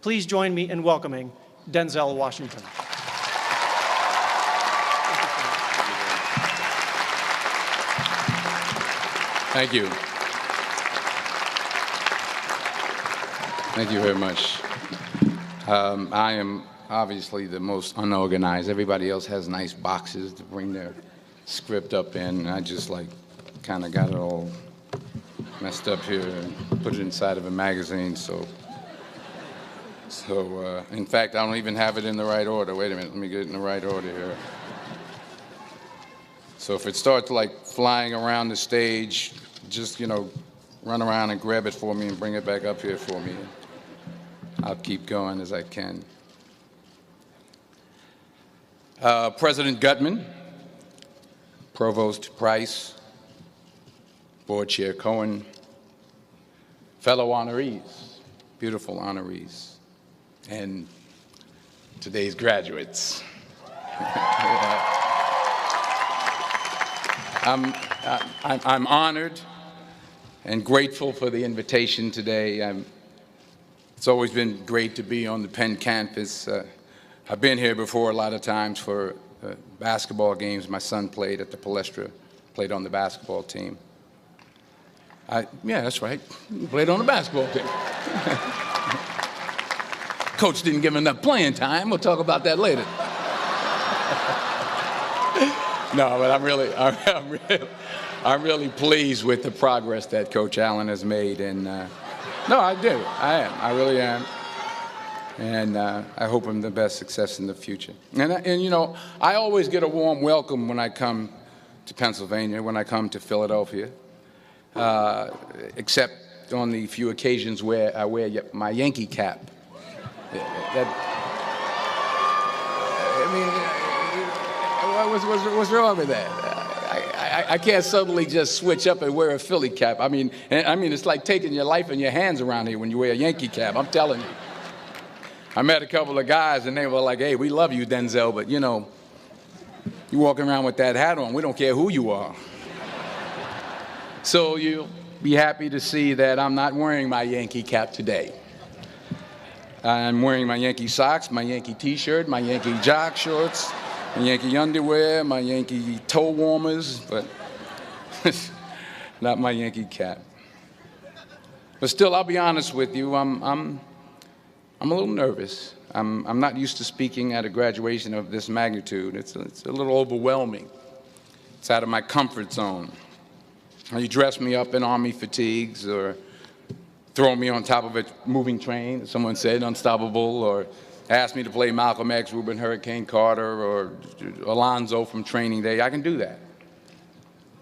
Please join me in welcoming Denzel Washington. Thank you. Thank you very much. I am obviously the most unorganized. Everybody else has nice boxes to bring their script up in. I just kind of got it all messed up here and put it inside of a magazine. So in fact, I don't even have it in the right order. Wait a minute, let me get it in the right order here. So if it starts flying around the stage, just, run around and grab it for me and bring it back up here for me. I'll keep going as I can. President Gutman, Provost Price, Board Chair Cohen, fellow honorees, beautiful honorees, and today's graduates. I'm honored and grateful for the invitation today. It's always been great to be on the Penn campus. I've been here before a lot of times for basketball games. My son played at the Palestra, played on the basketball team. Yeah, that's right. He played on the basketball team. Coach didn't give him enough playing time. We'll talk about that later. No, but I'm really pleased with the progress that Coach Allen has made, and no, I do. I really am, and I hope him the best success in the future. And I always get a warm welcome when I come to Pennsylvania, when I come to Philadelphia, except on the few occasions where I wear my Yankee cap. What's wrong with that? I can't suddenly just switch up and wear a Philly cap. I mean, it's like taking your life in your hands around here when you wear a Yankee cap. I'm telling you. I met a couple of guys and they were like, "Hey, we love you, Denzel, but you walking around with that hat on. We don't care who you are." So you'll be happy to see that I'm not wearing my Yankee cap today. I'm wearing my Yankee socks, my Yankee T-shirt, my Yankee jock shorts, my Yankee underwear, my Yankee toe warmers, but not my Yankee cap. But still, I'll be honest with you, I'm a little nervous. I'm not used to speaking at a graduation of this magnitude. It's a little overwhelming. It's out of my comfort zone. You dress me up in army fatigues or throw me on top of a moving train, as someone said, unstoppable, or ask me to play Malcolm X, Reuben Hurricane Carter, or Alonzo from Training Day. I can do that.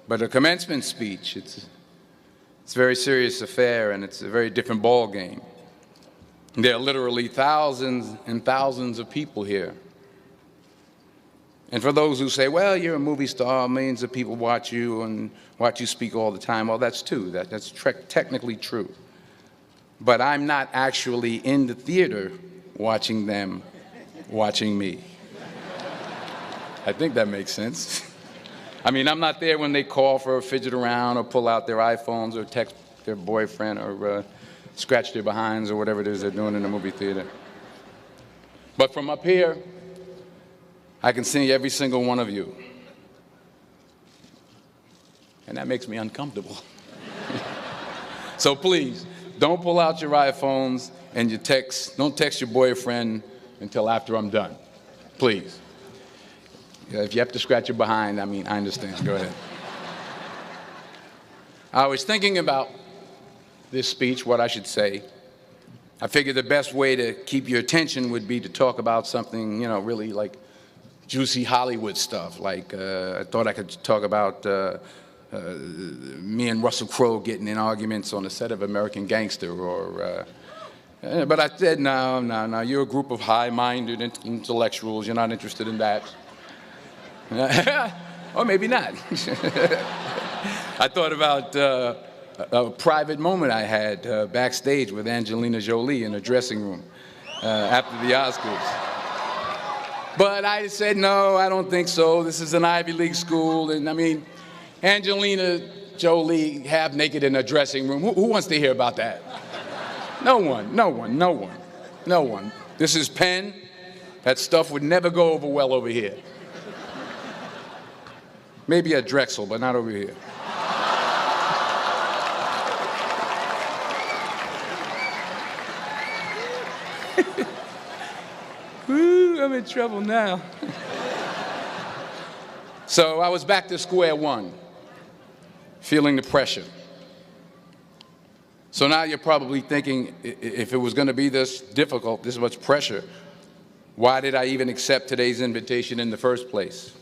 But a commencement speech, it's a very serious affair, and it's a very different ball game. There are literally thousands and thousands of people here. And for those who say, well, you're a movie star, millions of people watch you and watch you speak all the time, well, that's true. That's technically true. But I'm not actually in the theater watching them watching me. I think that makes sense. I mean, I'm not there when they call for a fidget around or pull out their iPhones or text their boyfriend or scratch their behinds or whatever it is they're doing in the movie theater. But from up here, I can see every single one of you. And that makes me uncomfortable. So please, don't pull out your iPhones and don't text your boyfriend until after I'm done. Please. If you have to scratch your behind, I understand. Go ahead. I was thinking about this speech, what I should say. I figured the best way to keep your attention would be to talk about something, really juicy Hollywood stuff. I thought I could talk about me and Russell Crowe getting in arguments on the set of American Gangster, but I said, no, you're a group of high-minded intellectuals, you're not interested in that. Or maybe not. I thought about a private moment I had backstage with Angelina Jolie in a dressing room after the Oscars. But I said, no, I don't think so. This is an Ivy League school, and Angelina Jolie half naked in a dressing room. Who wants to hear about that? No one. No one. This is pen. That stuff would never go over well over here. Maybe at Drexel, but not over here. Woo, I'm in trouble now. So I was back to square one, feeling the pressure. So now you're probably thinking, if it was going to be this difficult, this much pressure, why did I even accept today's invitation in the first place?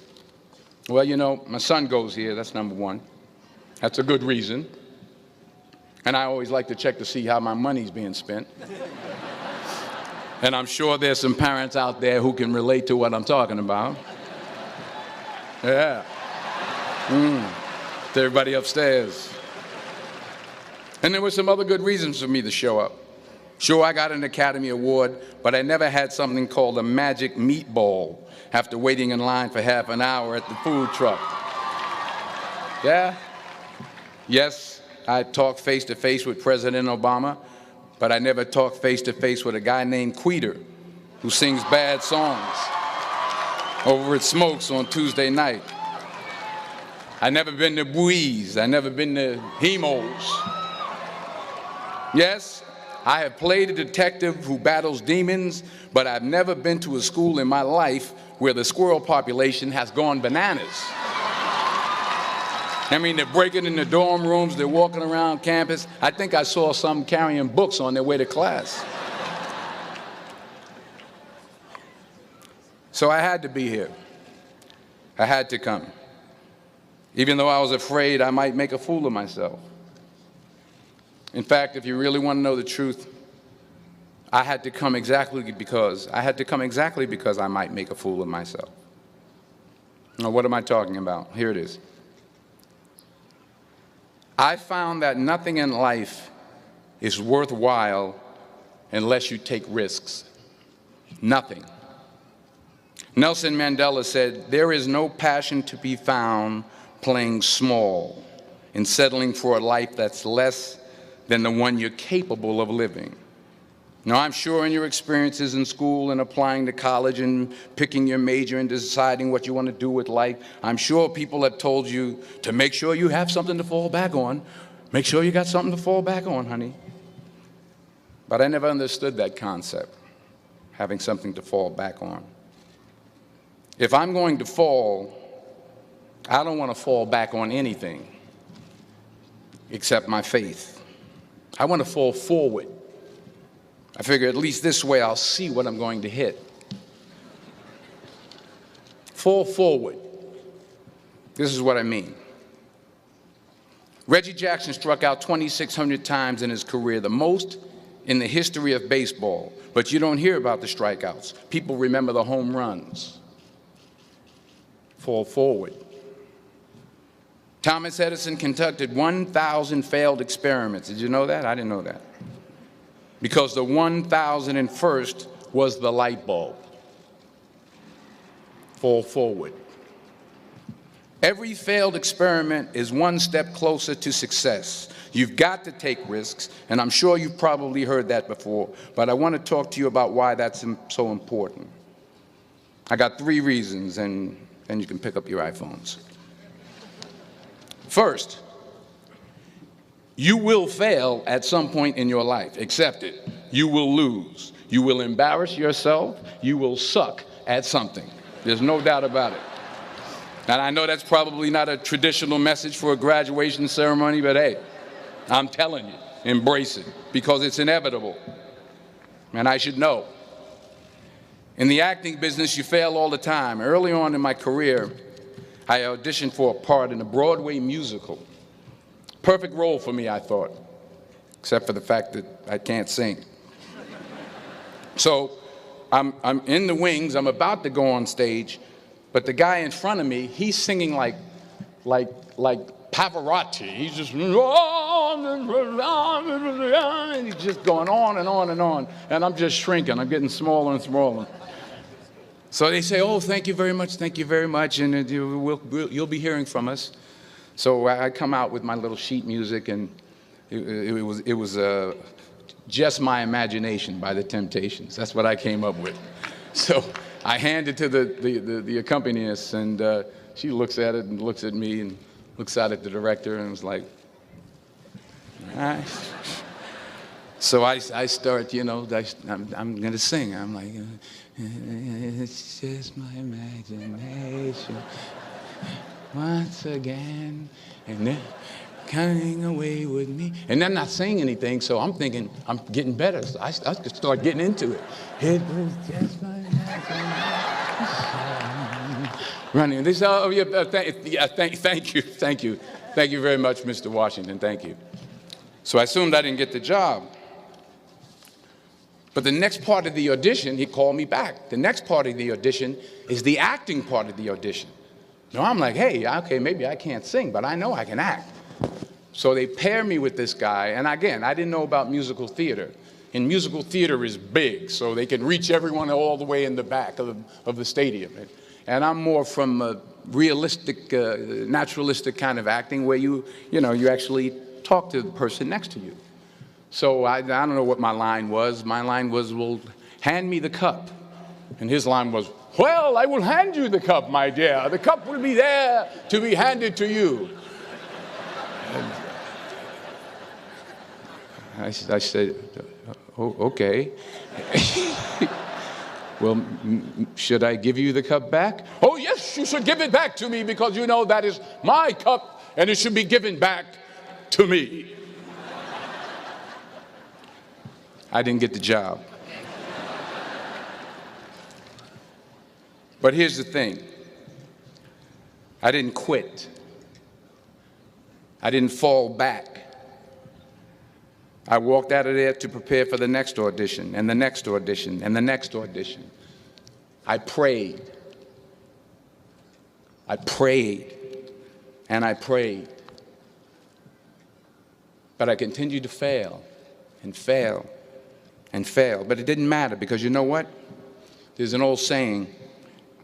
Well, you know, my son goes here, that's number one. That's a good reason. And I always like to check to see how my money's being spent. And I'm sure there's some parents out there who can relate to what I'm talking about. Yeah. To everybody upstairs. And there were some other good reasons for me to show up. Sure, I got an Academy Award, but I never had something called a magic meatball after waiting in line for half an hour at the food truck. Yeah? Yes, I talked face-to-face with President Obama, but I never talked face-to-face with a guy named Queter who sings bad songs over at Smokes on Tuesday night. I never been to Buies. I never been to Hemos. Yes, I have played a detective who battles demons, but I've never been to a school in my life where the squirrel population has gone bananas. I mean, they're breaking in the dorm rooms, they're walking around campus. I think I saw some carrying books on their way to class. So I had to be here. I had to come. Even though I was afraid I might make a fool of myself. In fact, if you really want to know the truth, I had to come exactly because I might make a fool of myself. Now, what am I talking about? Here it is. I found that nothing in life is worthwhile unless you take risks. Nothing. Nelson Mandela said, "There is no passion to be found playing small and settling for a life that's less than the one you're capable of living." Now, I'm sure in your experiences in school and applying to college and picking your major and deciding what you want to do with life, I'm sure people have told you to make sure you have something to fall back on. Make sure you got something to fall back on, honey. But I never understood that concept, having something to fall back on. If I'm going to fall, I don't want to fall back on anything except my faith. I want to fall forward. I figure at least this way I'll see what I'm going to hit. Fall forward. This is what I mean. Reggie Jackson struck out 2,600 times in his career, the most in the history of baseball. But you don't hear about the strikeouts. People remember the home runs. Fall forward. Thomas Edison conducted 1,000 failed experiments. Did you know that? I didn't know that. Because the 1,001st was the light bulb. Fall forward. Every failed experiment is one step closer to success. You've got to take risks, and I'm sure you've probably heard that before, but I want to talk to you about why that's so important. I got 3 reasons, and you can pick up your iPhones. First, you will fail at some point in your life. Accept it. You will lose. You will embarrass yourself. You will suck at something. There's no doubt about it. And I know that's probably not a traditional message for a graduation ceremony, but hey, I'm telling you, embrace it, because it's inevitable. And I should know. In the acting business, you fail all the time. Early on in my career, I auditioned for a part in a Broadway musical. Perfect role for me, I thought, except for the fact that I can't sing. So I'm in the wings, I'm about to go on stage, but the guy in front of me, he's singing like Pavarotti. He's just, and he's just going on and on and on, and I'm just shrinking, I'm getting smaller and smaller. So they say, "Oh, thank you very much, and you'll be hearing from us." So I come out with my little sheet music, and it was Just My Imagination by the Temptations. That's what I came up with. So I hand it to the accompanist, and she looks at it and looks at me and looks out at the director and was like, all right. So I start, you know, I'm going to sing. I'm like, it's just my imagination once again, and then coming away with me. And they're not saying anything, so I'm thinking I'm getting better. So I could start getting into it. It was just my imagination. Running. They say, oh, yeah, thank you. Thank you very much, Mr. Washington. Thank you. So I assumed I didn't get the job. But the next part of the audition, he called me back. The next part of the audition is the acting part of the audition. Now I'm like, hey, okay, maybe I can't sing, but I know I can act. So they pair me with this guy, and again, I didn't know about musical theater. And musical theater is big, so they can reach everyone all the way in the back of the stadium. And I'm more from a realistic, naturalistic kind of acting where you actually talk to the person next to you. So I don't know what my line was. My line was, well, hand me the cup. And his line was, well, I will hand you the cup, my dear. The cup will be there to be handed to you. I said, oh, okay. Well, should I give you the cup back? Oh, yes, you should give it back to me because you know that is my cup and it should be given back to me. I didn't get the job. But here's the thing. I didn't quit. I didn't fall back. I walked out of there to prepare for the next audition, and the next audition, and the next audition. I prayed. I prayed, and I prayed. But I continued to fail, and fail, and fail. But it didn't matter, because you know what? There's an old saying,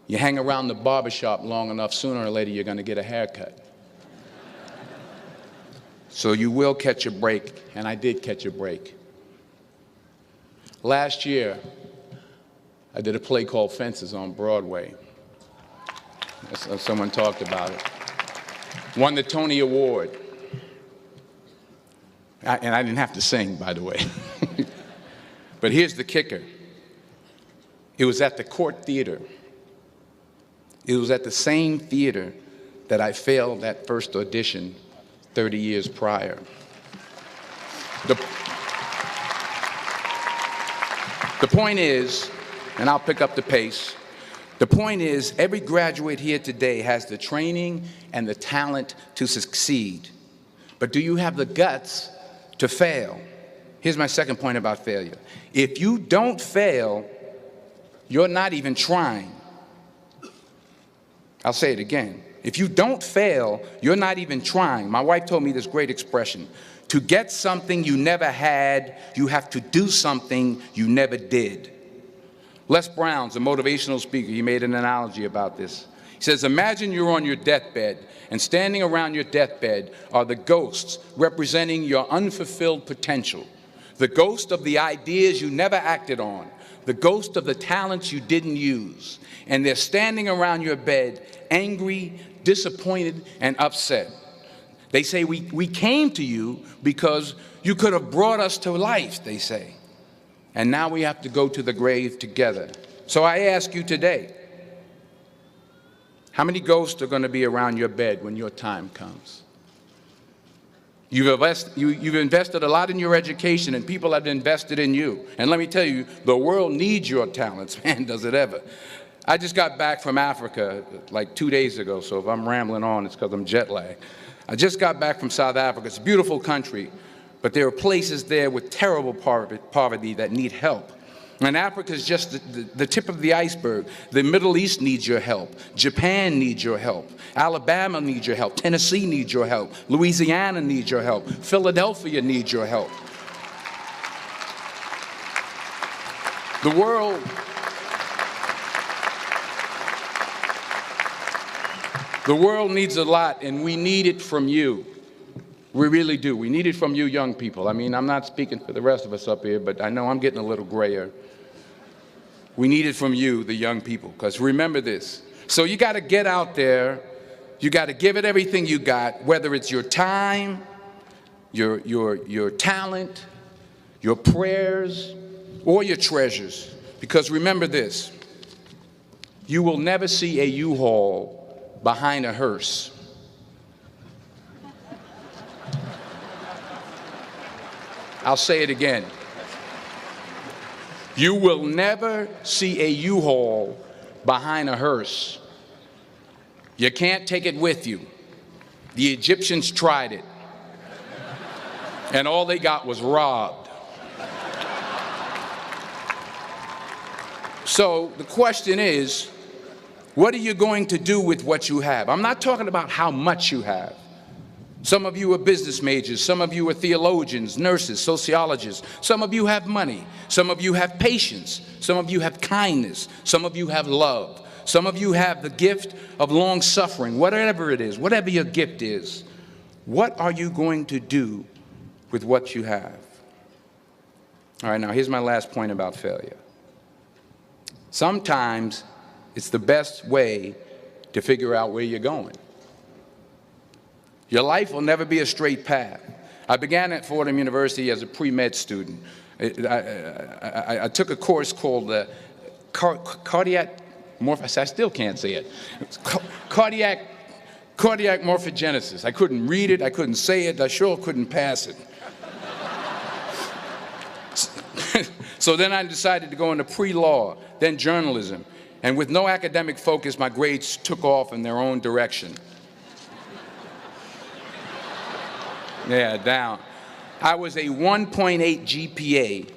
you hang around the barbershop long enough, sooner or later you're going to get a haircut. So you will catch a break, and I did catch a break. Last year, I did a play called Fences on Broadway. Someone talked about it. Won the Tony Award. And I didn't have to sing, by the way. But here's the kicker. It was at the Court Theater. It was at the same theater that I failed that first audition 30 years prior. The point is, and I'll pick up the pace, the point is every graduate here today has the training and the talent to succeed. But do you have the guts to fail? Here's my second point about failure. If you don't fail, you're not even trying. I'll say it again. If you don't fail, you're not even trying. My wife told me this great expression. To get something you never had, you have to do something you never did. Les Brown's a motivational speaker. He made an analogy about this. He says, imagine you're on your deathbed, and standing around your deathbed are the ghosts representing your unfulfilled potential. The ghost of the ideas you never acted on. The ghost of the talents you didn't use. And they're standing around your bed, angry, disappointed, and upset. They say, we came to you because you could have brought us to life, they say. And now we have to go to the grave together. So I ask you today, how many ghosts are going to be around your bed when your time comes? You've invested a lot in your education, and people have invested in you. And let me tell you, the world needs your talents, man, does it ever. I just got back from Africa like 2 days ago, so if I'm rambling on, it's because I'm jet lagged. I just got back from South Africa. It's a beautiful country, but there are places there with terrible poverty that need help. And Africa is just the tip of the iceberg. The Middle East needs your help. Japan needs your help. Alabama needs your help. Tennessee needs your help. Louisiana needs your help. Philadelphia needs your help. The world needs a lot, and we need it from you. We really do. We need it from you young people. I mean, I'm not speaking for the rest of us up here, but I know I'm getting a little grayer. We need it from you, the young people, because remember this. So you got to get out there. You got to give it everything you got, whether it's your time, your talent, your prayers, or your treasures. Because remember this, you will never see a U-Haul behind a hearse. I'll say it again. You will never see a U-Haul behind a hearse. You can't take it with you. The Egyptians tried it, and all they got was robbed. So the question is, what are you going to do with what you have? I'm not talking about how much you have. Some of you are business majors, some of you are theologians, nurses, sociologists. Some of you have money, some of you have patience, some of you have kindness, some of you have love, some of you have the gift of long suffering. Whatever it is, whatever your gift is, what are you going to do with what you have? All right, now here's my last point about failure. Sometimes it's the best way to figure out where you're going. Your life will never be a straight path. I began at Fordham University as a pre-med student. I took a course called cardiac morphogenesis. I still can't say it. Cardiac morphogenesis. I couldn't read it. I couldn't say it. I sure couldn't pass it. So then I decided to go into pre-law, then journalism. And with no academic focus, my grades took off in their own direction. Yeah, down. I was a 1.8 GPA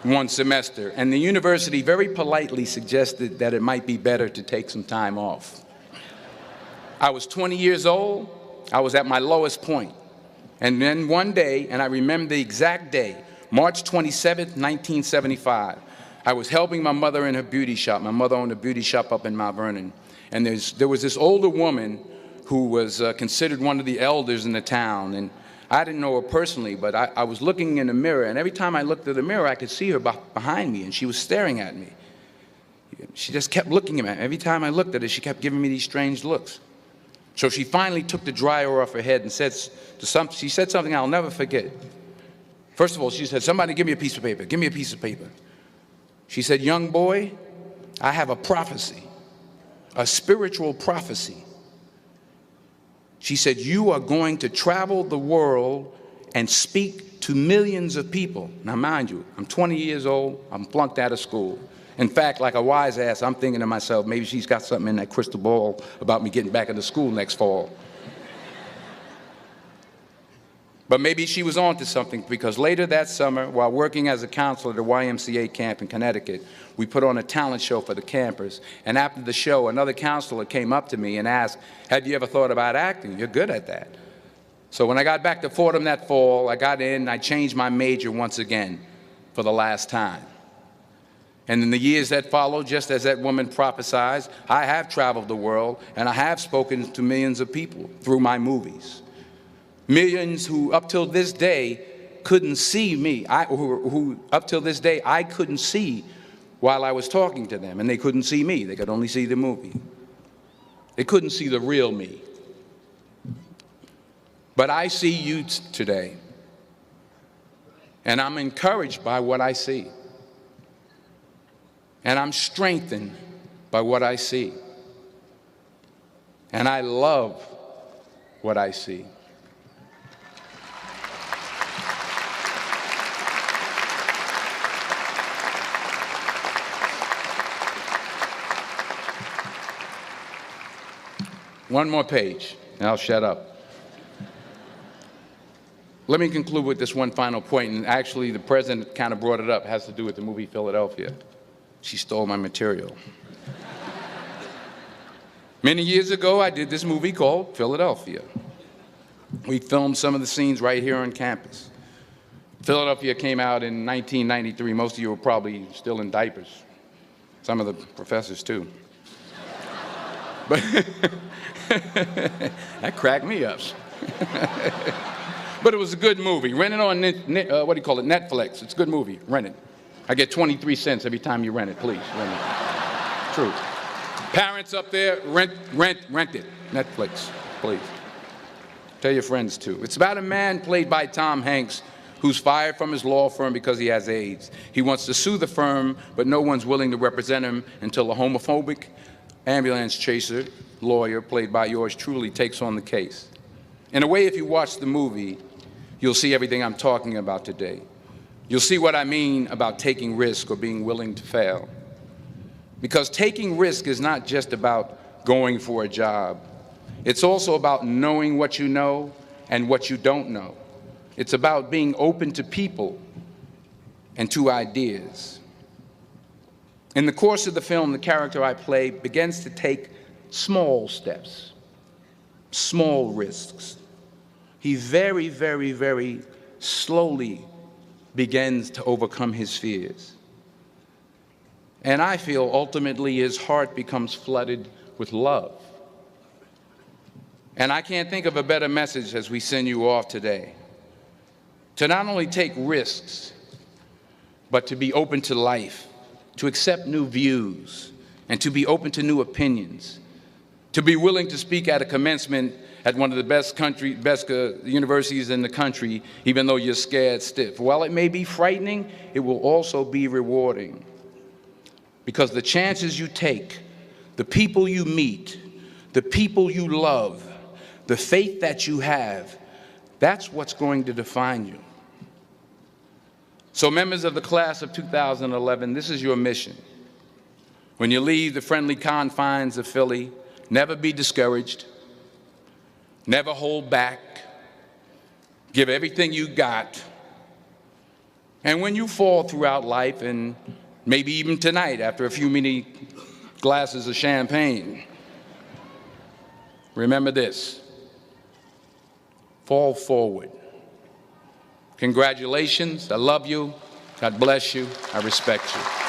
one semester, and the university very politely suggested that it might be better to take some time off. I was 20 years old. I was at my lowest point. And then one day, and I remember the exact day, March 27th, 1975, I was helping my mother in her beauty shop. My mother owned a beauty shop up in Mount Vernon. And there was this older woman who was considered one of the elders in the town. And I didn't know her personally, but I was looking in the mirror, and every time I looked at the mirror, I could see her behind me, and she was staring at me. She just kept looking at me. Every time I looked at her, she kept giving me these strange looks. So she finally took the dryer off her head and she said something I'll never forget. First of all, she said, "Somebody give me a piece of paper. Give me a piece of paper." She said, "Young boy, I have a prophecy, a spiritual prophecy." She said, "You are going to travel the world and speak to millions of people." Now, mind you, I'm 20 years old. I'm flunked out of school. In fact, like a wise ass, I'm thinking to myself, maybe she's got something in that crystal ball about me getting back into school next fall. But maybe she was on to something, because later that summer, while working as a counselor at a YMCA camp in Connecticut, we put on a talent show for the campers. And after the show, another counselor came up to me and asked, "Have you ever thought about acting? You're good at that." So when I got back to Fordham that fall, I got in and I changed my major once again for the last time. And in the years that followed, just as that woman prophesied, I have traveled the world and I have spoken to millions of people through my movies. Millions who up till this day couldn't see me, who up till this day I couldn't see while I was talking to them, and they couldn't see me. They could only see the movie. They couldn't see the real me. But I see you today, and I'm encouraged by what I see. And I'm strengthened by what I see. And I love what I see. One more page, and I'll shut up. Let me conclude with this one final point, and actually the president kind of brought it up. It has to do with the movie Philadelphia. She stole my material. Many years ago, I did this movie called Philadelphia. We filmed some of the scenes right here on campus. Philadelphia came out in 1993. Most of you were probably still in diapers. Some of the professors, too. But that cracked me up. But it was a good movie. Rent it on, Netflix. It's a good movie. Rent it. I get 23 cents every time you rent it. Please, rent it. True. Parents up there, rent it. Netflix, please. Tell your friends too. It's about a man played by Tom Hanks who's fired from his law firm because he has AIDS. He wants to sue the firm, but no one's willing to represent him until a homophobic ambulance chaser lawyer, played by yours truly, takes on the case. In a way, if you watch the movie, you'll see everything I'm talking about today. You'll see what I mean about taking risk or being willing to fail. Because taking risk is not just about going for a job. It's also about knowing what you know and what you don't know. It's about being open to people and to ideas. In the course of the film, the character I play begins to take small steps, small risks. He very, very, very slowly begins to overcome his fears. And I feel ultimately his heart becomes flooded with love. And I can't think of a better message as we send you off today. To not only take risks, but to be open to life, to accept new views, and to be open to new opinions, to be willing to speak at a commencement at one of the best universities in the country, even though you're scared stiff. While it may be frightening, it will also be rewarding. Because the chances you take, the people you meet, the people you love, the faith that you have, that's what's going to define you. So members of the class of 2011, this is your mission. When you leave the friendly confines of Philly, never be discouraged, never hold back, give everything you got. And when you fall throughout life, and maybe even tonight after a few many glasses of champagne, remember this: fall forward. Congratulations, I love you, God bless you, I respect you.